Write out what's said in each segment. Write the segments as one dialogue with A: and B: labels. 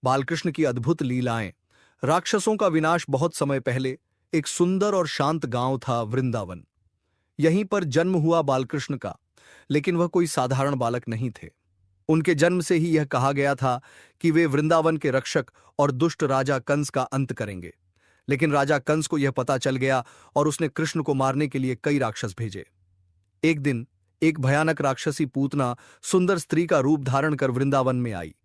A: बालकृष्ण की अद्भुत लीलाएं। राक्षसों का विनाश बहुत समय पहले एक सुंदर और शांत गांव था वृंदावन। यहीं पर जन्म हुआ बालकृष्ण का। लेकिन वह कोई साधारण बालक नहीं थे। उनके जन्म से ही यह कहा गया था कि वे वृंदावन के रक्षक और दुष्ट राजा कंस का अंत करेंगे। लेकिन राजा कंस को यह पता चल गया और उसने कृष्ण को मारने के लिए कई राक्षस भेजे। एक दिन एक भयानक राक्षसी पूतना सुंदर स्त्री का रूप धारण कर वृंदावन में आई।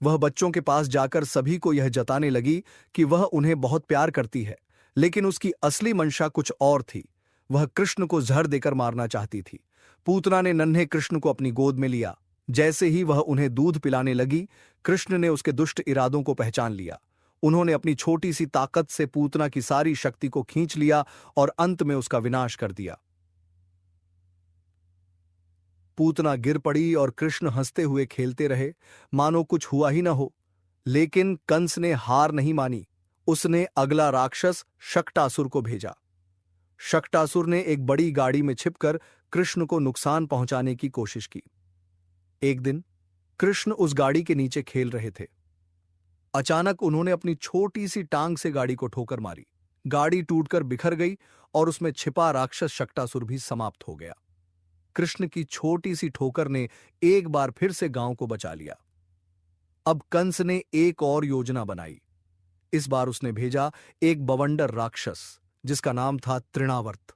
A: वह बच्चों के पास जाकर सभी को यह जताने लगी कि वह उन्हें बहुत प्यार करती है, लेकिन उसकी असली मंशा कुछ और थी। वह कृष्ण को जहर देकर मारना चाहती थी। पूतना ने नन्हे कृष्ण को अपनी गोद में लिया। जैसे ही वह उन्हें दूध पिलाने लगी, कृष्ण ने उसके दुष्ट इरादों को पहचान लिया। उन्होंने अपनी छोटी सी ताकत से पूतना की सारी शक्ति को खींच लिया और अंत में उसका विनाश कर दिया। पूतना गिर पड़ी और कृष्ण हंसते हुए खेलते रहे, मानो कुछ हुआ ही न हो। लेकिन कंस ने हार नहीं मानी। उसने अगला राक्षस शक्टासुर को भेजा। शक्टासुर ने एक बड़ी गाड़ी में छिपकर कृष्ण को नुकसान पहुंचाने की कोशिश की। एक दिन कृष्ण उस गाड़ी के नीचे खेल रहे थे। अचानक उन्होंने अपनी छोटी सी टांग से गाड़ी को ठोकर मारी। गाड़ी टूटकर बिखर गई और उसमें छिपा राक्षस शक्टासुर भी समाप्त हो गया। कृष्ण की छोटी सी ठोकर ने एक बार फिर से गांव को बचा लिया। अब कंस ने एक और योजना बनाई। इस बार उसने भेजा एक बवंडर राक्षस जिसका नाम था तृणावर्त।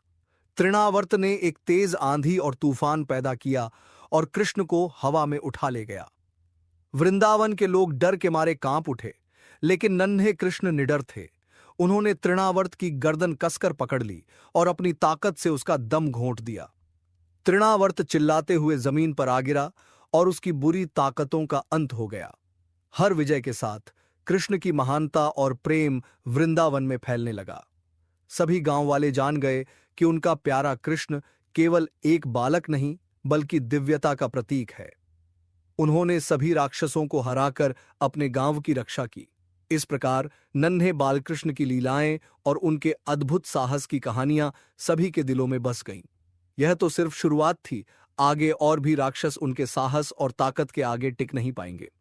A: तृणावर्त ने एक तेज आंधी और तूफान पैदा किया और कृष्ण को हवा में उठा ले गया। वृंदावन के लोग डर के मारे कांप उठे, लेकिन नन्हे कृष्ण निडर थे। उन्होंने तृणावर्त की गर्दन कसकर पकड़ ली और अपनी ताकत से उसका दम घोंट दिया। तृणावर्त चिल्लाते हुए जमीन पर आ गिरा और उसकी बुरी ताकतों का अंत हो गया। हर विजय के साथ कृष्ण की महानता और प्रेम वृंदावन में फैलने लगा। सभी गांव वाले जान गए कि उनका प्यारा कृष्ण केवल एक बालक नहीं, बल्कि दिव्यता का प्रतीक है। उन्होंने सभी राक्षसों को हराकर अपने गांव की रक्षा की। इस प्रकार नन्हे बालकृष्ण की लीलाएं और उनके अद्भुत साहस की कहानियां सभी के दिलों में बस गईं। यह तो सिर्फ शुरुआत थी। आगे और भी राक्षस उनके साहस और ताकत के आगे टिक नहीं पाएंगे।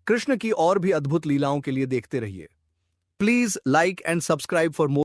A: कृष्ण की और भी अद्भुत लीलाओं के लिए देखते रहिए। Please like and subscribe for more.